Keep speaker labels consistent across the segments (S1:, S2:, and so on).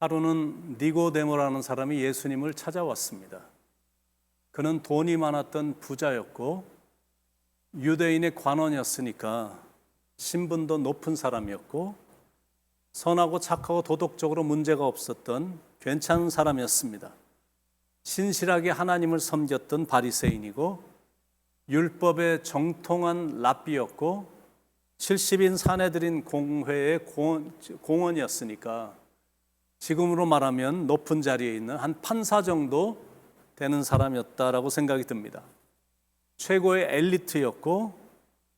S1: 하루는 니고데모라는 사람이 예수님을 찾아왔습니다. 그는 돈이 많았던 부자였고 유대인의 관원이었으니까 신분도 높은 사람이었고 선하고 착하고 도덕적으로 문제가 없었던 괜찮은 사람이었습니다. 신실하게 하나님을 섬겼던 바리새인이고 율법에 정통한 랍비였고 70인 사내들인 공회의 공원이었으니까 지금으로 말하면 높은 자리에 있는 한 판사 정도 되는 사람이었다라고 생각이 듭니다. 최고의 엘리트였고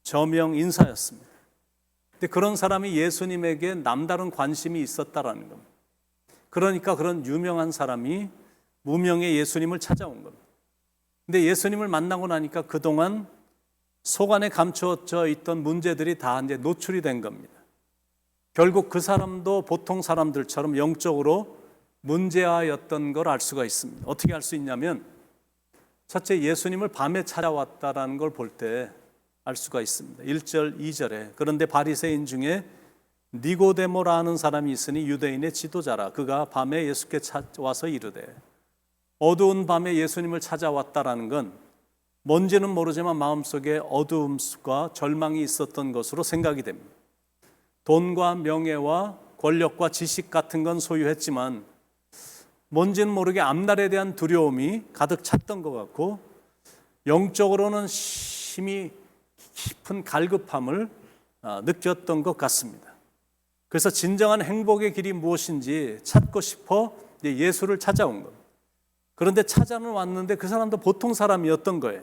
S1: 저명 인사였습니다. 근데 그런 사람이 예수님에게 남다른 관심이 있었다라는 겁니다. 그러니까 그런 유명한 사람이 무명의 예수님을 찾아온 겁니다. 근데 예수님을 만나고 나니까 그동안 속안에 감추어져 있던 문제들이 다 이제 노출이 된 겁니다. 결국 그 사람도 보통 사람들처럼 영적으로 문제아였던 걸 알 수가 있습니다. 어떻게 알 수 있냐면 첫째, 예수님을 밤에 찾아왔다라는 걸 볼 때 알 수가 있습니다. 1절, 2절에 그런데 바리새인 중에 니고데모라는 사람이 있으니 유대인의 지도자라. 그가 밤에 예수께 찾아와서 이르되, 어두운 밤에 예수님을 찾아왔다라는 건 뭔지는 모르지만 마음속에 어두움과 절망이 있었던 것으로 생각이 됩니다. 돈과 명예와 권력과 지식 같은 건 소유했지만 뭔지는 모르게 앞날에 대한 두려움이 가득 찼던 것 같고 영적으로는 심히 깊은 갈급함을 느꼈던 것 같습니다. 그래서 진정한 행복의 길이 무엇인지 찾고 싶어 예수를 찾아온 겁니다. 그런데 찾아는 왔는데 그 사람도 보통 사람이었던 거예요.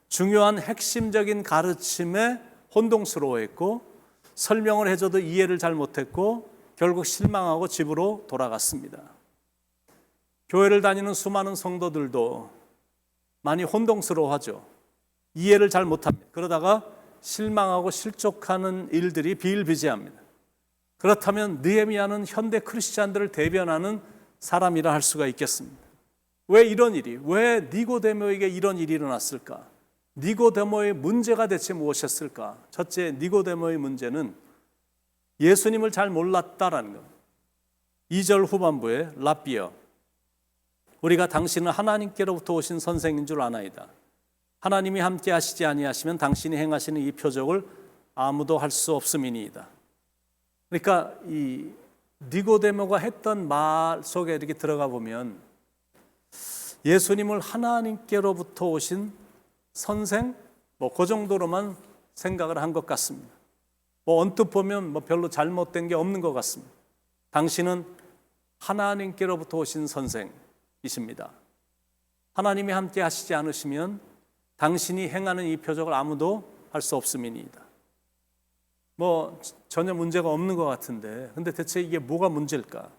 S1: 중요한 핵심적인 가르침에 혼동스러워했고 설명을 해줘도 이해를 잘 못했고 결국 실망하고 집으로 돌아갔습니다. 교회를 다니는 수많은 성도들도 많이 혼동스러워하죠. 이해를 잘 못합니다. 그러다가 실망하고 실족하는 일들이 비일비재합니다. 그렇다면 느헤미야는 현대 크리스찬들을 대변하는 사람이라 할 수가 있겠습니다. 왜 이런 일이, 왜 니고데모에게 이런 일이 일어났을까? 니고데모의 문제가 대체 무엇이었을까? 첫째, 니고데모의 문제는 예수님을 잘 몰랐다라는 겁니다. 2절 후반부에 랍비여, 우리가 당신은 하나님께로부터 오신 선생인 줄 아나이다. 하나님이 함께 하시지 아니하시면 당신이 행하시는 이 표적을 아무도 할 수 없음이니이다. 그러니까 이 니고데모가 했던 말 속에 이렇게 들어가 보면 예수님을 하나님께로부터 오신 선생, 그 정도로만 생각을 한 것 같습니다. 언뜻 보면 별로 잘못된 게 없는 것 같습니다. 당신은 하나님께로부터 오신 선생이십니다. 하나님이 함께 하시지 않으시면 당신이 행하는 이 표적을 아무도 할 수 없음이니이다. 전혀 문제가 없는 것 같은데, 근데 대체 이게 뭐가 문제일까?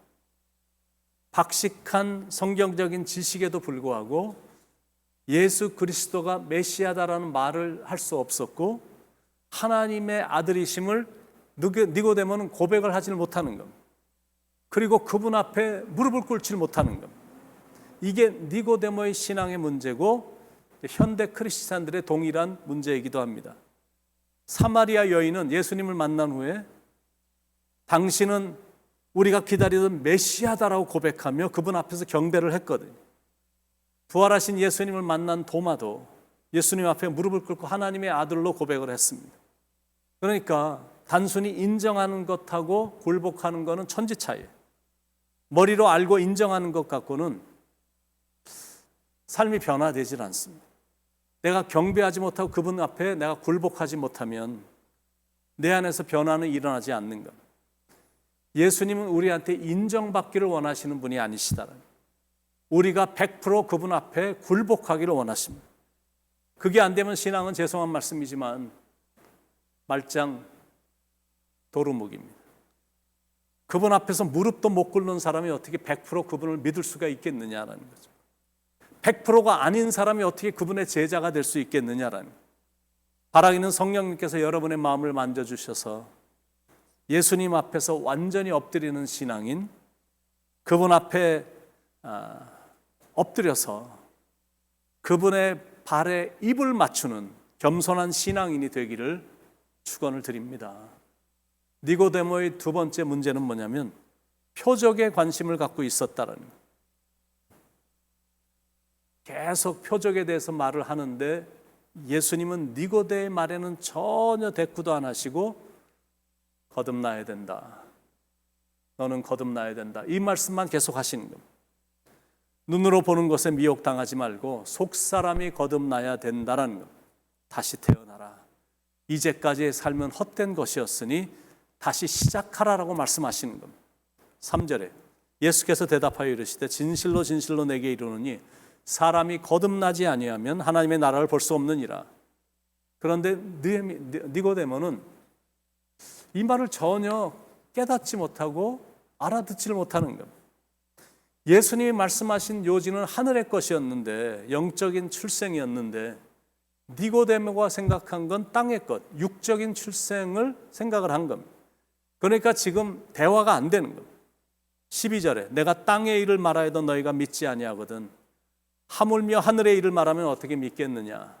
S1: 박식한 성경적인 지식에도 불구하고 예수 그리스도가 메시아다라는 말을 할 수 없었고 하나님의 아들이심을 니고데모는 고백을 하지 못하는 겁니다. 그리고 그분 앞에 무릎을 꿇지 못하는 겁니다. 이게 니고데모의 신앙의 문제고 현대 크리스찬들의 동일한 문제이기도 합니다. 사마리아 여인은 예수님을 만난 후에 당신은 우리가 기다리던 메시아다라고 고백하며 그분 앞에서 경배를 했거든요. 부활하신 예수님을 만난 도마도 예수님 앞에 무릎을 꿇고 하나님의 아들로 고백을 했습니다. 그러니까 단순히 인정하는 것하고 굴복하는 것은 천지차이예요. 머리로 알고 인정하는 것 갖고는 삶이 변화되질 않습니다. 내가 경배하지 못하고 그분 앞에 내가 굴복하지 못하면 내 안에서 변화는 일어나지 않는 것. 예수님은 우리한테 인정받기를 원하시는 분이 아니시다라는, 우리가 100% 그분 앞에 굴복하기를 원하십니다. 그게 안 되면 신앙은 죄송한 말씀이지만 말짱 도루묵입니다. 그분 앞에서 무릎도 못 꿇는 사람이 어떻게 100% 그분을 믿을 수가 있겠느냐라는 거죠. 100%가 아닌 사람이 어떻게 그분의 제자가 될 수 있겠느냐라는 거죠. 바라기는 성령님께서 여러분의 마음을 만져주셔서 예수님 앞에서 완전히 엎드리는 신앙인, 그분 앞에 엎드려서 그분의 발에 입을 맞추는 겸손한 신앙인이 되기를 축원을 드립니다. 니고데모의 두 번째 문제는 뭐냐면 표적에 관심을 갖고 있었다는 거예요. 계속 표적에 대해서 말을 하는데 예수님은 니고데의 말에는 전혀 대꾸도 안 하시고 거듭나야 된다. 너는 거듭나야 된다. 이 말씀만 계속 하시는 겁니다. 눈으로 보는 것에 미혹당하지 말고 속사람이 거듭나야 된다라는 것. 다시 태어나라. 이제까지의 삶은 헛된 것이었으니 다시 시작하라라고 말씀하시는 겁니다. 3절에 예수께서 대답하여 이르시되 진실로 진실로 내게 이르노니 사람이 거듭나지 아니하면 하나님의 나라를 볼 수 없느니라. 그런데 니고데모는 이 말을 전혀 깨닫지 못하고 알아듣지를 못하는 겁니다. 예수님이 말씀하신 요지는 하늘의 것이었는데, 영적인 출생이었는데, 니고데모가 생각한 건 땅의 것, 육적인 출생을 생각을 한 겁니다. 그러니까 지금 대화가 안 되는 겁니다. 12절에 내가 땅의 일을 말하여도 너희가 믿지 아니하거든 하물며 하늘의 일을 말하면 어떻게 믿겠느냐.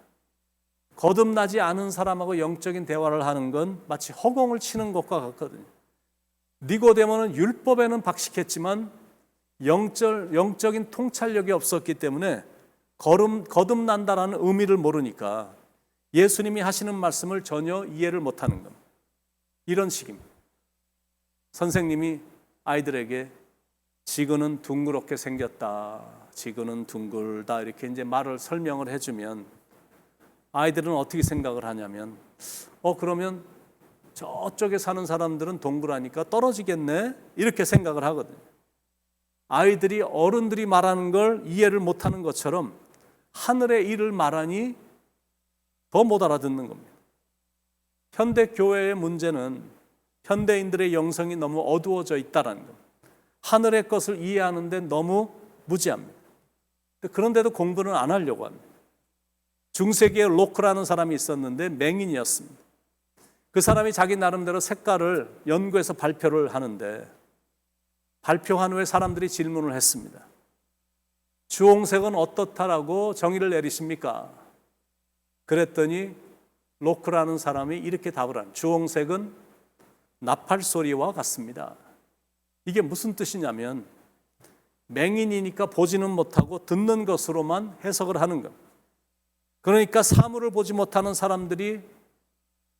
S1: 거듭나지 않은 사람하고 영적인 대화를 하는 건 마치 허공을 치는 것과 같거든요. 니고데모는 율법에는 박식했지만 영적인 통찰력이 없었기 때문에 거듭난다라는 의미를 모르니까 예수님이 하시는 말씀을 전혀 이해를 못하는 겁니다. 이런 식입니다. 선생님이 아이들에게 지구는 둥그렇게 생겼다, 지구는 둥글다 이렇게 이제 말을 설명을 해주면 아이들은 어떻게 생각을 하냐면 그러면 저쪽에 사는 사람들은 동그라니까 떨어지겠네 이렇게 생각을 하거든요. 아이들이 어른들이 말하는 걸 이해를 못하는 것처럼 하늘의 일을 말하니 더 못 알아듣는 겁니다. 현대 교회의 문제는 현대인들의 영성이 너무 어두워져 있다는 것. 하늘의 것을 이해하는데 너무 무지합니다. 그런데도 공부는 안 하려고 합니다. 중세기에 로크라는 사람이 있었는데 맹인이었습니다. 그 사람이 자기 나름대로 색깔을 연구해서 발표를 하는데 발표한 후에 사람들이 질문을 했습니다. 주홍색은 어떻다라고 정의를 내리십니까? 그랬더니 로크라는 사람이 이렇게 답을 합니다. 주홍색은 나팔 소리와 같습니다. 이게 무슨 뜻이냐면 맹인이니까 보지는 못하고 듣는 것으로만 해석을 하는 겁니다. 그러니까 사물을 보지 못하는 사람들이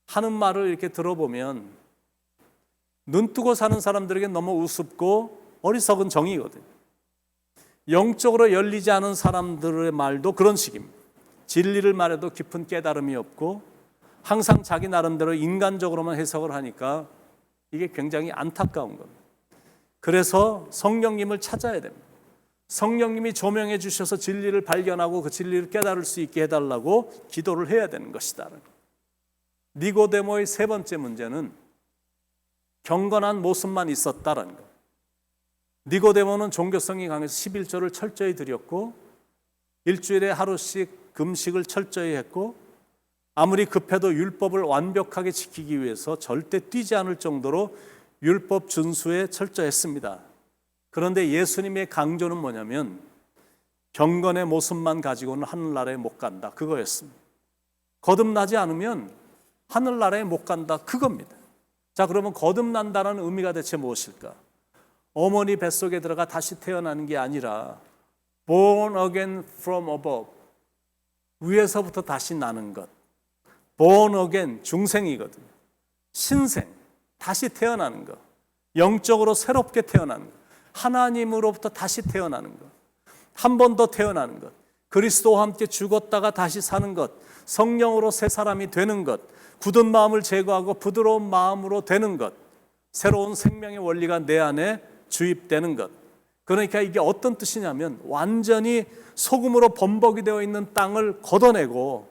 S1: 하는 말을 이렇게 들어보면 눈 뜨고 사는 사람들에게 너무 우습고 어리석은 정의거든요. 영적으로 열리지 않은 사람들의 말도 그런 식입니다. 진리를 말해도 깊은 깨달음이 없고 항상 자기 나름대로 인간적으로만 해석을 하니까 이게 굉장히 안타까운 겁니다. 그래서 성령님을 찾아야 됩니다. 성령님이 조명해 주셔서 진리를 발견하고 그 진리를 깨달을 수 있게 해달라고 기도를 해야 되는 것이다. 니고데모의 세 번째 문제는 경건한 모습만 있었다라는 것. 니고데모는 종교성이 강해서 11조를 철저히 드렸고 일주일에 하루씩 금식을 철저히 했고 아무리 급해도 율법을 완벽하게 지키기 위해서 절대 뛰지 않을 정도로 율법 준수에 철저했습니다. 그런데 예수님의 강조는 뭐냐면 경건의 모습만 가지고는 하늘나라에 못 간다, 그거였습니다. 거듭나지 않으면 하늘나라에 못 간다, 그겁니다. 자, 그러면 거듭난다는 의미가 대체 무엇일까? 어머니 뱃속에 들어가 다시 태어나는 게 아니라 born again from above, 위에서부터 다시 나는 것. born again, 중생이거든요. 신생, 다시 태어나는 것. 영적으로 새롭게 태어나는 것. 하나님으로부터 다시 태어나는 것. 한 번 더 태어나는 것. 그리스도와 함께 죽었다가 다시 사는 것. 성령으로 새 사람이 되는 것. 굳은 마음을 제거하고 부드러운 마음으로 되는 것. 새로운 생명의 원리가 내 안에 주입되는 것. 그러니까 이게 어떤 뜻이냐면 완전히 소금으로 범벅이 되어 있는 땅을 걷어내고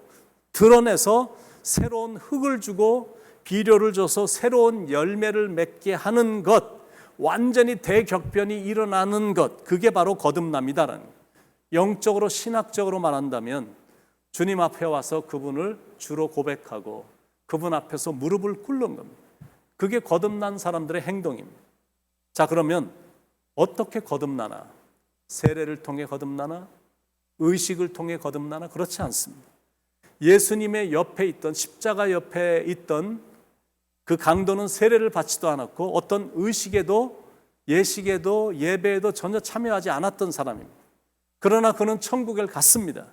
S1: 드러내서 새로운 흙을 주고 비료를 줘서 새로운 열매를 맺게 하는 것. 완전히 대격변이 일어나는 것, 그게 바로 거듭남이다라는 거예요. 영적으로 신학적으로 말한다면 주님 앞에 와서 그분을 주로 고백하고 그분 앞에서 무릎을 꿇는 겁니다. 그게 거듭난 사람들의 행동입니다. 자, 그러면 어떻게 거듭나나? 세례를 통해 거듭나나? 의식을 통해 거듭나나? 그렇지 않습니다. 예수님의 옆에 있던, 십자가 옆에 있던 그 강도는 세례를 받지도 않았고 어떤 의식에도 예식에도 예배에도 전혀 참여하지 않았던 사람입니다. 그러나 그는 천국에 갔습니다.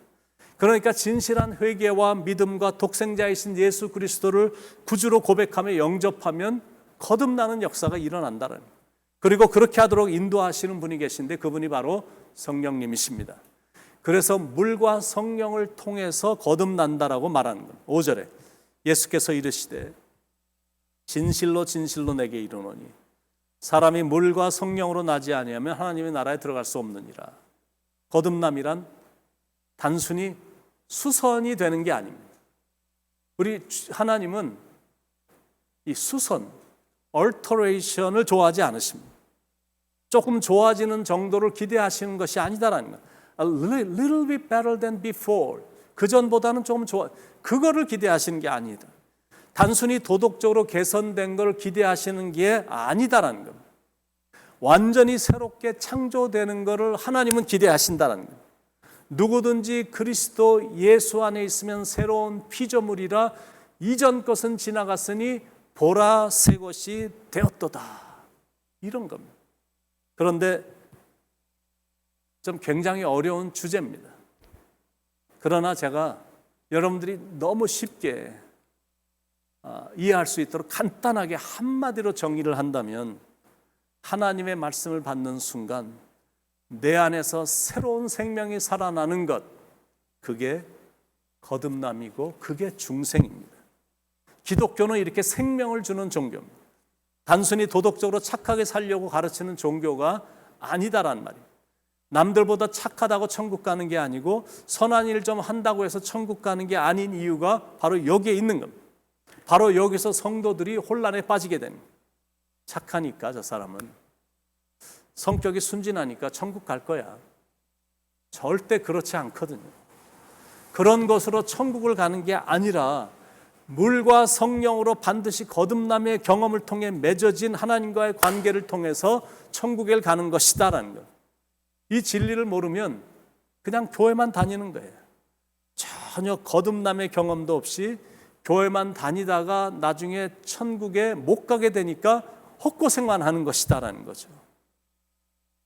S1: 그러니까 진실한 회개와 믿음과 독생자이신 예수 그리스도를 구주로 고백하며 영접하면 거듭나는 역사가 일어난다는 거예요. 그리고 그렇게 하도록 인도하시는 분이 계신데 그분이 바로 성령님이십니다. 그래서 물과 성령을 통해서 거듭난다라고 말하는 거예요. 5절에 예수께서 이르시되 진실로 진실로 내게 이르노니 사람이 물과 성령으로 나지 아니하면 하나님의 나라에 들어갈 수 없느니라. 거듭남이란 단순히 수선이 되는 게 아닙니다. 우리 하나님은 이 수선, alteration을 좋아하지 않으십니다. 조금 좋아지는 정도를 기대하시는 것이 아니다라는 거예요. A little bit better than before. 그 전보다는 조금 좋아. 그거를 기대하시는 게 아니다. 단순히 도덕적으로 개선된 걸 기대하시는 게 아니다라는 겁니다. 완전히 새롭게 창조되는 것을 하나님은 기대하신다는 거예요. 누구든지 그리스도 예수 안에 있으면 새로운 피조물이라 이전 것은 지나갔으니 보라 새 것이 되었도다. 이런 겁니다. 그런데 좀 굉장히 어려운 주제입니다. 그러나 제가 여러분들이 너무 쉽게 이해할 수 있도록 간단하게 한마디로 정의를 한다면 하나님의 말씀을 받는 순간 내 안에서 새로운 생명이 살아나는 것, 그게 거듭남이고 그게 중생입니다. 기독교는 이렇게 생명을 주는 종교입니다. 단순히 도덕적으로 착하게 살려고 가르치는 종교가 아니다라는 말이에요. 남들보다 착하다고 천국 가는 게 아니고 선한 일 좀 한다고 해서 천국 가는 게 아닌 이유가 바로 여기에 있는 겁니다. 바로 여기서 성도들이 혼란에 빠지게 됩니다. 착하니까 저 사람은, 성격이 순진하니까 천국 갈 거야. 절대 그렇지 않거든요. 그런 것으로 천국을 가는 게 아니라 물과 성령으로 반드시 거듭남의 경험을 통해 맺어진 하나님과의 관계를 통해서 천국에 가는 것이다라는 거예요. 이 진리를 모르면 그냥 교회만 다니는 거예요. 전혀 거듭남의 경험도 없이 교회만 다니다가 나중에 천국에 못 가게 되니까 헛고생만 하는 것이다라는 거죠.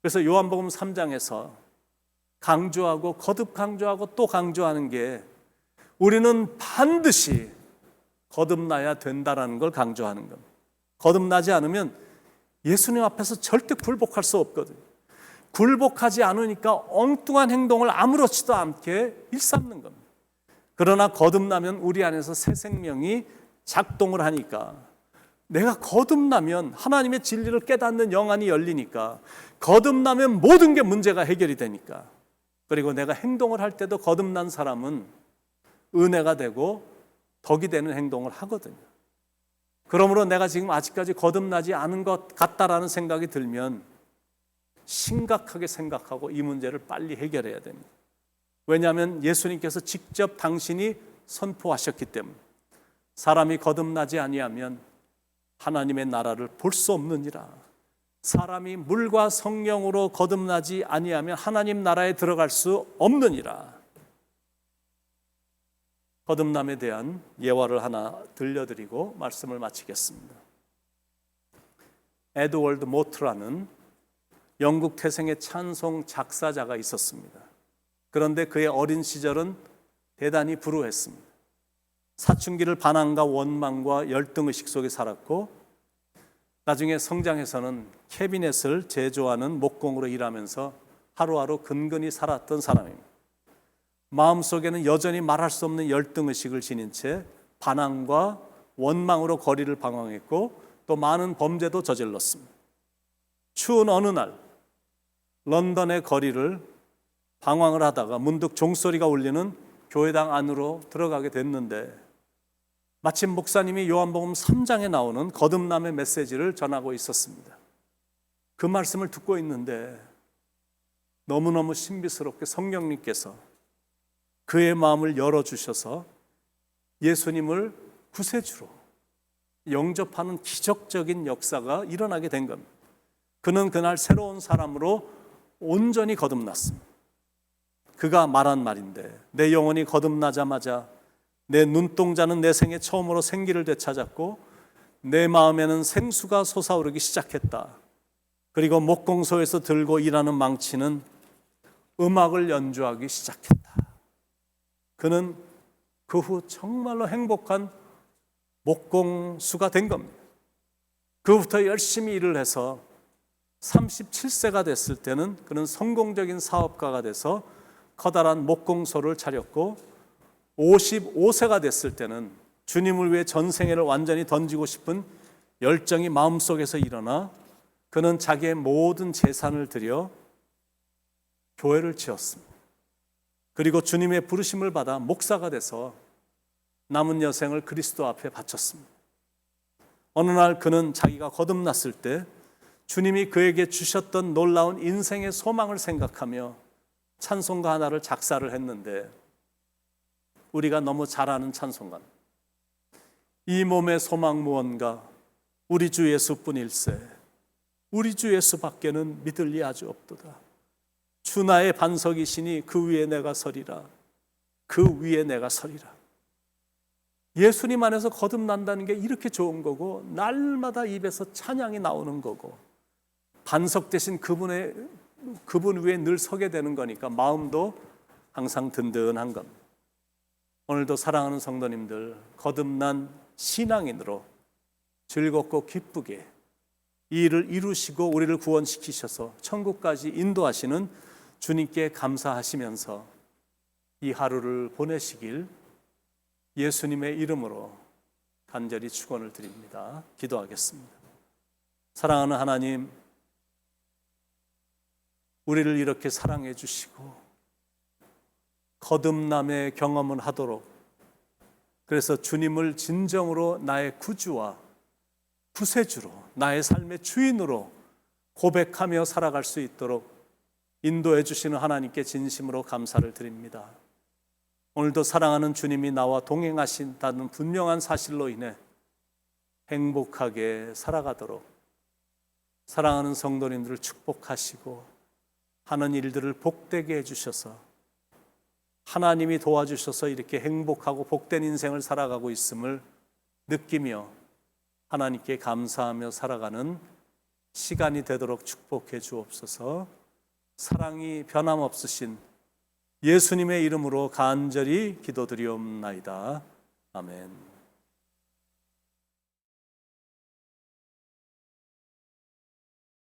S1: 그래서 요한복음 3장에서 강조하고 거듭 강조하고 또 강조하는 게 우리는 반드시 거듭나야 된다라는 걸 강조하는 겁니다. 거듭나지 않으면 예수님 앞에서 절대 굴복할 수 없거든요. 굴복하지 않으니까 엉뚱한 행동을 아무렇지도 않게 일삼는 겁니다. 그러나 거듭나면 우리 안에서 새 생명이 작동을 하니까, 내가 거듭나면 하나님의 진리를 깨닫는 영안이 열리니까, 거듭나면 모든 게 문제가 해결이 되니까, 그리고 내가 행동을 할 때도 거듭난 사람은 은혜가 되고 덕이 되는 행동을 하거든요. 그러므로 내가 지금 아직까지 거듭나지 않은 것 같다라는 생각이 들면 심각하게 생각하고 이 문제를 빨리 해결해야 됩니다. 왜냐하면 예수님께서 직접 당신이 선포하셨기 때문에 사람이 거듭나지 아니하면 하나님의 나라를 볼 수 없느니라. 사람이 물과 성령으로 거듭나지 아니하면 하나님 나라에 들어갈 수 없느니라. 거듭남에 대한 예화를 하나 들려드리고 말씀을 마치겠습니다. 에드워드 모트라는 영국 태생의 찬송 작사자가 있었습니다. 그런데 그의 어린 시절은 대단히 불우했습니다. 사춘기를 반항과 원망과 열등의식 속에 살았고, 나중에 성장해서는 캐비넷을 제조하는 목공으로 일하면서 하루하루 근근히 살았던 사람입니다. 마음속에는 여전히 말할 수 없는 열등의식을 지닌 채 반항과 원망으로 거리를 방황했고 또 많은 범죄도 저질렀습니다. 추운 어느 날 런던의 거리를 방황을 하다가 문득 종소리가 울리는 교회당 안으로 들어가게 됐는데, 마침 목사님이 요한복음 3장에 나오는 거듭남의 메시지를 전하고 있었습니다. 그 말씀을 듣고 있는데 너무너무 신비스럽게 성령님께서 그의 마음을 열어주셔서 예수님을 구세주로 영접하는 기적적인 역사가 일어나게 된 겁니다. 그는 그날 새로운 사람으로 온전히 거듭났습니다. 그가 말한 말인데, 내 영혼이 거듭나자마자 내 눈동자는 내 생에 처음으로 생기를 되찾았고 내 마음에는 생수가 솟아오르기 시작했다. 그리고 목공소에서 들고 일하는 망치는 음악을 연주하기 시작했다. 그는 그 후 정말로 행복한 목공수가 된 겁니다. 그후부터 열심히 일을 해서 37세가 됐을 때는 그는 성공적인 사업가가 돼서 커다란 목공소를 차렸고, 55세가 됐을 때는 주님을 위해 전생애를 완전히 던지고 싶은 열정이 마음속에서 일어나 그는 자기의 모든 재산을 들여 교회를 지었습니다. 그리고 주님의 부르심을 받아 목사가 돼서 남은 여생을 그리스도 앞에 바쳤습니다. 어느 날 그는 자기가 거듭났을 때 주님이 그에게 주셨던 놀라운 인생의 소망을 생각하며 찬송가 하나를 작사를 했는데, 우리가 너무 잘 아는 찬송가, 이 몸의 소망 무언가 우리 주 예수뿐일세, 우리 주 예수밖에는 믿을 리 아주 없도다. 주 나의 반석이시니 그 위에 내가 서리라, 그 위에 내가 서리라. 예수님 안에서 거듭난다는 게 이렇게 좋은 거고, 날마다 입에서 찬양이 나오는 거고, 반석 대신 그분 위에 늘 서게 되는 거니까 마음도 항상 든든한 겁니다. 오늘도 사랑하는 성도님들, 거듭난 신앙인으로 즐겁고 기쁘게 이 일을 이루시고 우리를 구원시키셔서 천국까지 인도하시는 주님께 감사하시면서 이 하루를 보내시길 예수님의 이름으로 간절히 축원을 드립니다. 기도하겠습니다. 사랑하는 하나님, 우리를 이렇게 사랑해 주시고 거듭남의 경험을 하도록, 그래서 주님을 진정으로 나의 구주와 구세주로, 나의 삶의 주인으로 고백하며 살아갈 수 있도록 인도해 주시는 하나님께 진심으로 감사를 드립니다. 오늘도 사랑하는 주님이 나와 동행하신다는 분명한 사실로 인해 행복하게 살아가도록 사랑하는 성도님들을 축복하시고 하는 일들을 복되게 해주셔서 하나님이 도와주셔서 이렇게 행복하고 복된 인생을 살아가고 있음을 느끼며 하나님께 감사하며 살아가는 시간이 되도록 축복해 주옵소서. 사랑이 변함없으신 예수님의 이름으로 간절히 기도드리옵나이다. 아멘.